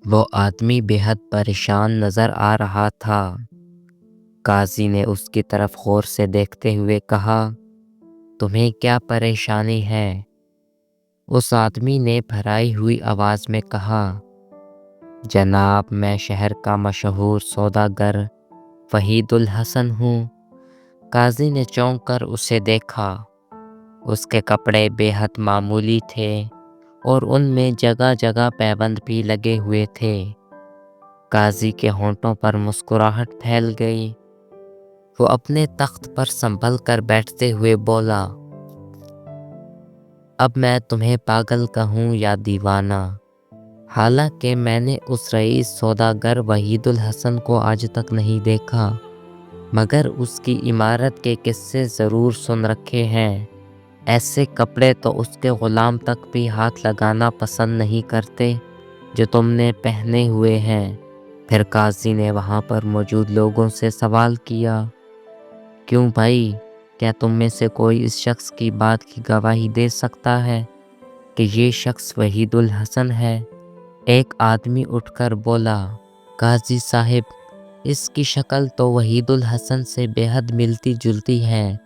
وہ آدمی بے حد پریشان نظر آ رہا تھا۔ قاضی نے اس کی طرف غور سے دیکھتے ہوئے کہا، تمہیں کیا پریشانی ہے؟ اس آدمی نے بھرائی ہوئی آواز میں کہا، جناب میں شہر کا مشہور سوداگر وحید الحسن ہوں۔ قاضی نے چونک کر اسے دیکھا۔ اس کے کپڑے بے حد معمولی تھے اور ان میں جگہ جگہ پیبند بھی لگے ہوئے تھے۔ قاضی کے ہونٹوں پر مسکراہٹ پھیل گئی۔ وہ اپنے تخت پر سنبھل کر بیٹھتے ہوئے بولا، اب میں تمہیں پاگل کہوں یا دیوانہ؟ حالانکہ میں نے اس رئیس سوداگر وحید الحسن کو آج تک نہیں دیکھا، مگر اس کی عمارت کے قصے ضرور سن رکھے ہیں۔ ایسے کپڑے تو اس کے غلام تک بھی ہاتھ لگانا پسند نہیں کرتے جو تم نے پہنے ہوئے ہیں۔ پھر قاضی نے وہاں پر موجود لوگوں سے سوال کیا، کیوں بھائی، کیا تم میں سے کوئی اس شخص کی بات کی گواہی دے سکتا ہے کہ یہ شخص وحید الحسن ہے؟ ایک آدمی اٹھ کر بولا، قاضی صاحب، اس کی شکل تو وحید الحسن سے بے حد ملتی جلتی ہے،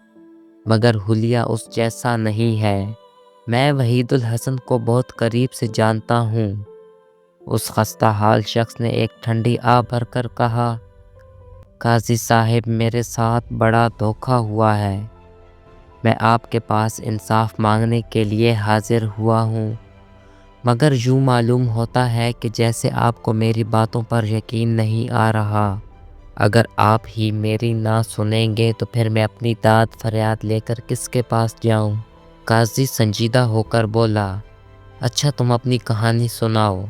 مگر حلیہ اس جیسا نہیں ہے۔ میں وحید الحسن کو بہت قریب سے جانتا ہوں۔ اس خستہ حال شخص نے ایک ٹھنڈی آہ بھر کر کہا، قاضی صاحب میرے ساتھ بڑا دھوکہ ہوا ہے۔ میں آپ کے پاس انصاف مانگنے کے لیے حاضر ہوا ہوں، مگر یوں معلوم ہوتا ہے کہ جیسے آپ کو میری باتوں پر یقین نہیں آ رہا۔ اگر آپ ہی میری نہ سنیں گے تو پھر میں اپنی داد فریاد لے کر کس کے پاس جاؤں؟ قاضی سنجیدہ ہو کر بولا، اچھا تم اپنی کہانی سناؤ،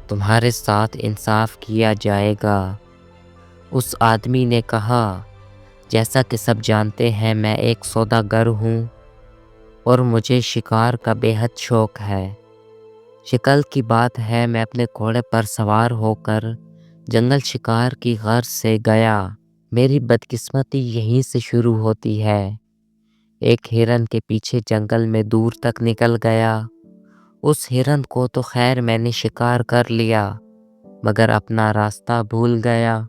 تمہارے ساتھ انصاف کیا جائے گا۔ اس آدمی نے کہا، جیسا کہ سب جانتے ہیں میں ایک سوداگر ہوں اور مجھے شکار کا بے حد شوق ہے۔ شکل کی بات ہے میں اپنے گھوڑے پر سوار ہو کر جنگل شکار کی غرض سے گیا۔ میری بدقسمتی یہیں سے شروع ہوتی ہے۔ ایک ہرن کے پیچھے جنگل میں دور تک نکل گیا۔ اس ہرن کو تو خیر میں نے شکار کر لیا، مگر اپنا راستہ بھول گیا۔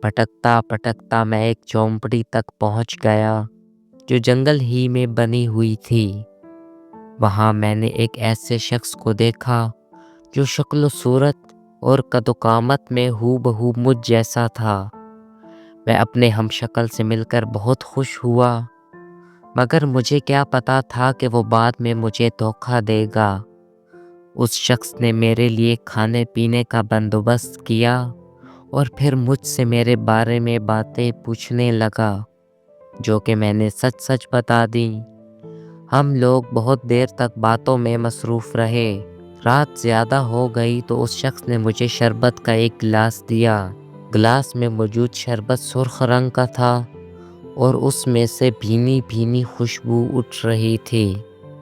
پھٹکتا پھٹکتا میں ایک جھونپڑی تک پہنچ گیا جو جنگل ہی میں بنی ہوئی تھی۔ وہاں میں نے ایک ایسے شخص کو دیکھا جو شکل و صورت اور قد و قامت میں ہو بہو مجھ جیسا تھا۔ میں اپنے ہم شکل سے مل کر بہت خوش ہوا، مگر مجھے کیا پتا تھا کہ وہ بعد میں مجھے دھوکہ دے گا۔ اس شخص نے میرے لیے کھانے پینے کا بندوبست کیا اور پھر مجھ سے میرے بارے میں باتیں پوچھنے لگا، جو کہ میں نے سچ سچ بتا دیں۔ ہم لوگ بہت دیر تک باتوں میں مصروف رہے۔ رات زیادہ ہو گئی تو اس شخص نے مجھے شربت کا ایک گلاس دیا۔ گلاس میں موجود شربت سرخ رنگ کا تھا اور اس میں سے بھینی بھینی خوشبو اٹھ رہی تھی۔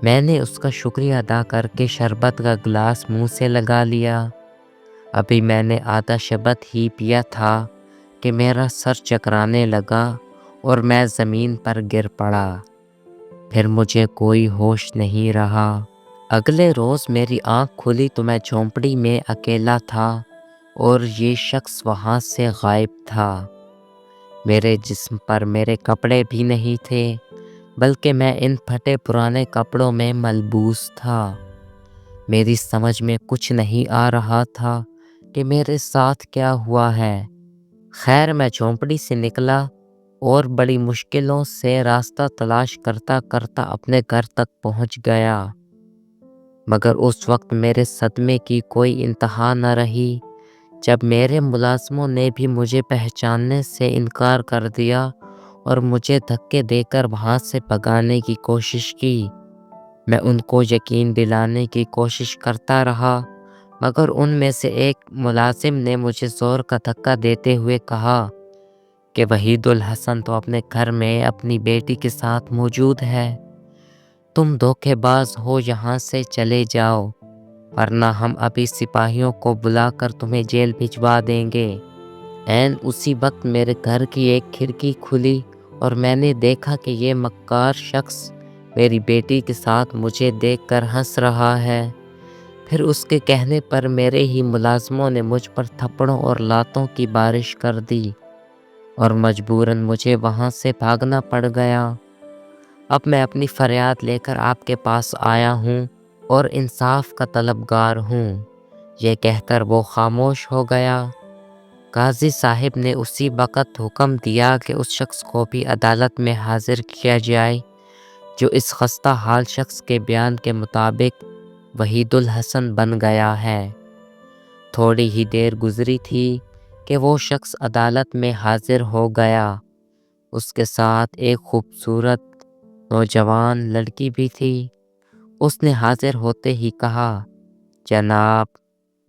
میں نے اس کا شکریہ ادا کر کے شربت کا گلاس منہ سے لگا لیا۔ ابھی میں نے آدھا شربت ہی پیا تھا کہ میرا سر چکرانے لگا اور میں زمین پر گر پڑا۔ پھر مجھے کوئی ہوش نہیں رہا۔ اگلے روز میری آنکھ کھلی تو میں جھونپڑی میں اکیلا تھا اور یہ شخص وہاں سے غائب تھا۔ میرے جسم پر میرے کپڑے بھی نہیں تھے، بلکہ میں ان پھٹے پرانے کپڑوں میں ملبوس تھا۔ میری سمجھ میں کچھ نہیں آ رہا تھا کہ میرے ساتھ کیا ہوا ہے۔ خیر میں جھونپڑی سے نکلا اور بڑی مشکلوں سے راستہ تلاش کرتا کرتا اپنے گھر تک پہنچ گیا، مگر اس وقت میرے صدمے کی کوئی انتہا نہ رہی جب میرے ملازموں نے بھی مجھے پہچاننے سے انکار کر دیا اور مجھے دھکے دے کر وہاں سے بھگانے کی کوشش کی۔ میں ان کو یقین دلانے کی کوشش کرتا رہا، مگر ان میں سے ایک ملازم نے مجھے زور کا دھکا دیتے ہوئے کہا کہ وحید الحسن تو اپنے گھر میں اپنی بیٹی کے ساتھ موجود ہے۔ تم دھوکے باز ہو، یہاں سے چلے جاؤ، ورنہ ہم ابھی سپاہیوں کو بلا کر تمہیں جیل بھجوا دیں گے۔ عین اسی وقت میرے گھر کی ایک کھڑکی کھلی اور میں نے دیکھا کہ یہ مکار شخص میری بیٹی کے ساتھ مجھے دیکھ کر ہنس رہا ہے۔ پھر اس کے کہنے پر میرے ہی ملازموں نے مجھ پر تھپڑوں اور لاتوں کی بارش کر دی اور مجبوراً مجھے وہاں سے بھاگنا پڑ گیا۔ اب میں اپنی فریاد لے کر آپ کے پاس آیا ہوں اور انصاف کا طلبگار ہوں۔ یہ کہہ کر وہ خاموش ہو گیا۔ قاضی صاحب نے اسی وقت حکم دیا کہ اس شخص کو بھی عدالت میں حاضر کیا جائے جو اس خستہ حال شخص کے بیان کے مطابق وحید الحسن بن گیا ہے۔ تھوڑی ہی دیر گزری تھی کہ وہ شخص عدالت میں حاضر ہو گیا۔ اس کے ساتھ ایک خوبصورت نوجوان لڑکی بھی تھی۔ اس نے حاضر ہوتے ہی کہا، جناب،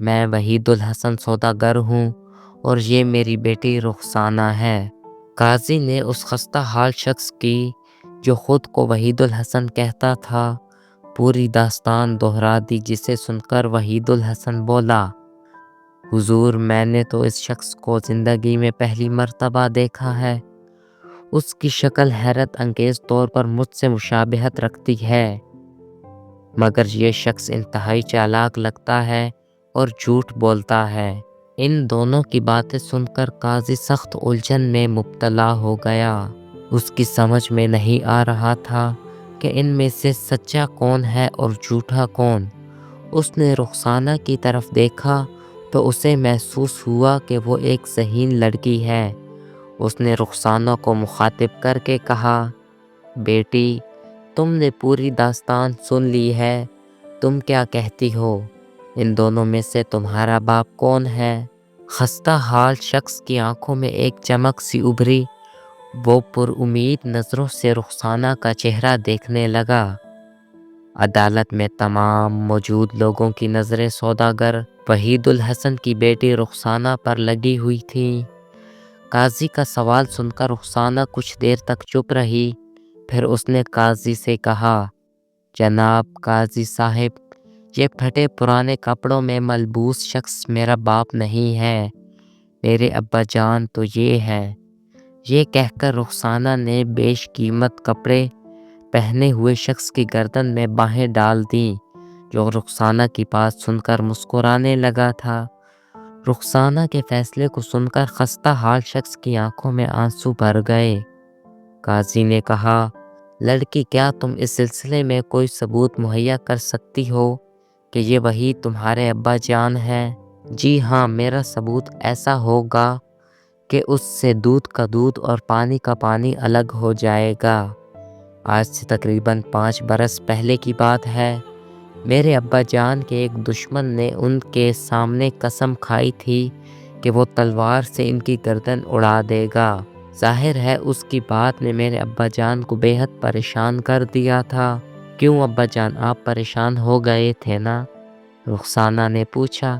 میں وحید الحسن سوداگر ہوں اور یہ میری بیٹی رخسانہ ہے۔ قاضی نے اس خستہ حال شخص کی، جو خود کو وحید الحسن کہتا تھا، پوری داستان دہرا دی، جسے سن کر وحید الحسن بولا، حضور، میں نے تو اس شخص کو زندگی میں پہلی مرتبہ دیکھا ہے۔ اس کی شکل حیرت انگیز طور پر مجھ سے مشابہت رکھتی ہے، مگر یہ شخص انتہائی چالاک لگتا ہے اور جھوٹ بولتا ہے۔ ان دونوں کی باتیں سن کر قاضی سخت الجھن میں مبتلا ہو گیا۔ اس کی سمجھ میں نہیں آ رہا تھا کہ ان میں سے سچا کون ہے اور جھوٹا کون۔ اس نے رخسانہ کی طرف دیکھا تو اسے محسوس ہوا کہ وہ ایک ذہین لڑکی ہے۔ اس نے رخسانہ کو مخاطب کر کے کہا، بیٹی، تم نے پوری داستان سن لی ہے، تم کیا کہتی ہو؟ ان دونوں میں سے تمہارا باپ کون ہے؟ خستہ حال شخص کی آنکھوں میں ایک چمک سی ابھری۔ وہ پر امید نظروں سے رخسانہ کا چہرہ دیکھنے لگا۔ عدالت میں تمام موجود لوگوں کی نظریں سوداگر وحید الحسن کی بیٹی رخسانہ پر لگی ہوئی تھیں۔ قاضی کا سوال سن کر رخسانہ کچھ دیر تک چپ رہی، پھر اس نے قاضی سے کہا، جناب قاضی صاحب، یہ پھٹے پرانے کپڑوں میں ملبوس شخص میرا باپ نہیں ہے، میرے ابا جان تو یہ ہے۔ یہ کہہ کر رخسانہ نے بیش قیمت کپڑے پہنے ہوئے شخص کی گردن میں باہیں ڈال دیں، جو رخسانہ کی بات سن کر مسکرانے لگا تھا۔ رخسانہ کے فیصلے کو سن کر خستہ حال شخص کی آنکھوں میں آنسو بھر گئے۔ قاضی نے کہا، لڑکی، کیا تم اس سلسلے میں کوئی ثبوت مہیا کر سکتی ہو کہ یہ وہی تمہارے ابا جان ہے؟ جی ہاں، میرا ثبوت ایسا ہوگا کہ اس سے دودھ کا دودھ اور پانی کا پانی الگ ہو جائے گا۔ آج سے تقریباً 5 برس پہلے کی بات ہے۔ میرے ابا جان کے ایک دشمن نے ان کے سامنے قسم کھائی تھی کہ وہ تلوار سے ان کی گردن اڑا دے گا۔ ظاہر ہے اس کی بات نے میرے ابا جان کو بے حد پریشان کر دیا تھا۔ کیوں ابا جان، آپ پریشان ہو گئے تھے نا؟ رخسانہ نے پوچھا۔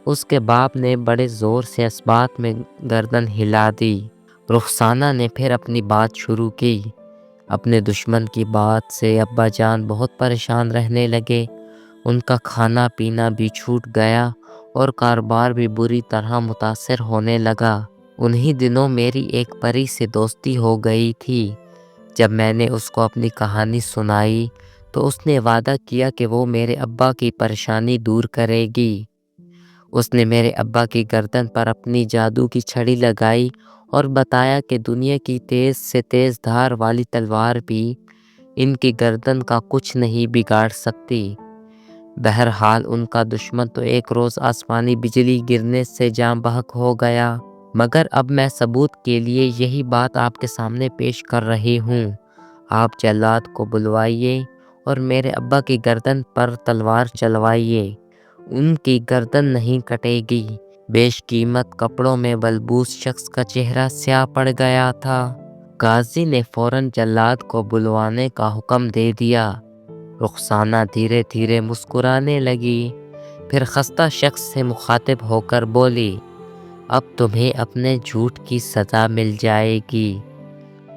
اس کے باپ نے بڑے زور سے اس بات میں گردن ہلا دی۔ رخسانہ نے پھر اپنی بات شروع کی۔ اپنے دشمن کی بات سے ابا جان بہت پریشان رہنے لگے۔ ان کا کھانا پینا بھی چھوٹ گیا اور کاروبار بھی بری طرح متاثر ہونے لگا۔ انہی دنوں میری ایک پری سے دوستی ہو گئی تھی۔ جب میں نے اس کو اپنی کہانی سنائی تو اس نے وعدہ کیا کہ وہ میرے ابا کی پریشانی دور کرے گی۔ اس نے میرے ابا کی گردن پر اپنی جادو کی چھڑی لگائی اور بتایا کہ دنیا کی تیز سے تیز دھار والی تلوار بھی ان کی گردن کا کچھ نہیں بگاڑ سکتی۔ بہرحال ان کا دشمن تو ایک روز آسمانی بجلی گرنے سے جاں بحق ہو گیا، مگر اب میں ثبوت کے لیے یہی بات آپ کے سامنے پیش کر رہی ہوں۔ آپ جلاد کو بلوائیے اور میرے ابا کی گردن پر تلوار چلوائیے، ان کی گردن نہیں کٹے گی۔ بیش قیمت کپڑوں میں ملبوس شخص کا چہرہ سیاہ پڑ گیا تھا۔ قاضی نے فوراً جلاد کو بلوانے کا حکم دے دیا۔ رخسانہ دھیرے دھیرے مسکرانے لگی، پھر خستہ شخص سے مخاطب ہو کر بولی، اب تمہیں اپنے جھوٹ کی سزا مل جائے گی۔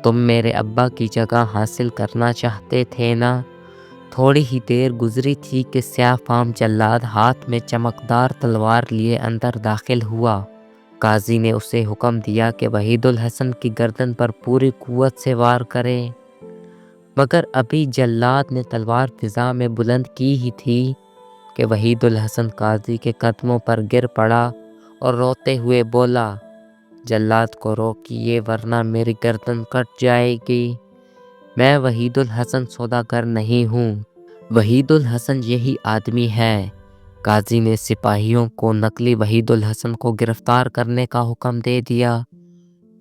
تم میرے ابا کی جگہ حاصل کرنا چاہتے تھے نا؟ تھوڑی ہی دیر گزری تھی کہ سیاہ فام جلاد ہاتھ میں چمکدار تلوار لیے اندر داخل ہوا۔ قاضی نے اسے حکم دیا کہ وحید الحسن کی گردن پر پوری قوت سے وار کرے، مگر ابھی جلاد نے تلوار فضا میں بلند کی ہی تھی کہ وحید الحسن قاضی کے قدموں پر گر پڑا اور روتے ہوئے بولا، جلاد کو روکیے ورنہ میری گردن کٹ جائے گی۔ میں وحید الحسن سوداگر نہیں ہوں، وحید الحسن یہی آدمی ہے۔ قاضی نے سپاہیوں کو نقلی وحید الحسن کو گرفتار کرنے کا حکم دے دیا۔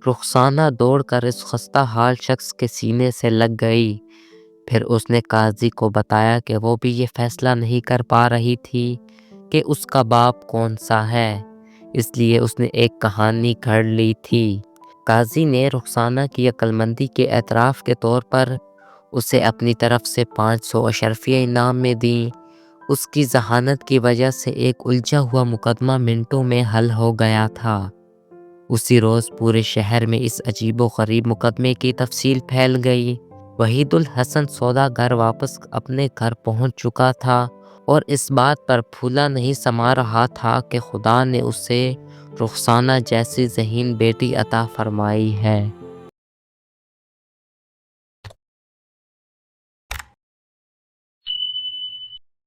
رخسانہ دوڑ کر اس خستہ حال شخص کے سینے سے لگ گئی۔ پھر اس نے قاضی کو بتایا کہ وہ بھی یہ فیصلہ نہیں کر پا رہی تھی کہ اس کا باپ کون سا ہے، اس لیے اس نے ایک کہانی گھڑ لی تھی۔ قاضی نے رخسانہ کی عقل مندی کے اعتراف کے طور پر اسے اپنی طرف سے 500 اشرفیہ انعام میں دیں۔ اس کی ذہانت کی وجہ سے ایک الجھا ہوا مقدمہ منٹوں میں حل ہو گیا تھا۔ اسی روز پورے شہر میں اس عجیب و غریب مقدمے کی تفصیل پھیل گئی۔ وحید الحسن سوداگر واپس اپنے گھر پہنچ چکا تھا اور اس بات پر پھولا نہیں سما رہا تھا کہ خدا نے اسے رخسانہ جیسی ذہین بیٹی عطا فرمائی ہے۔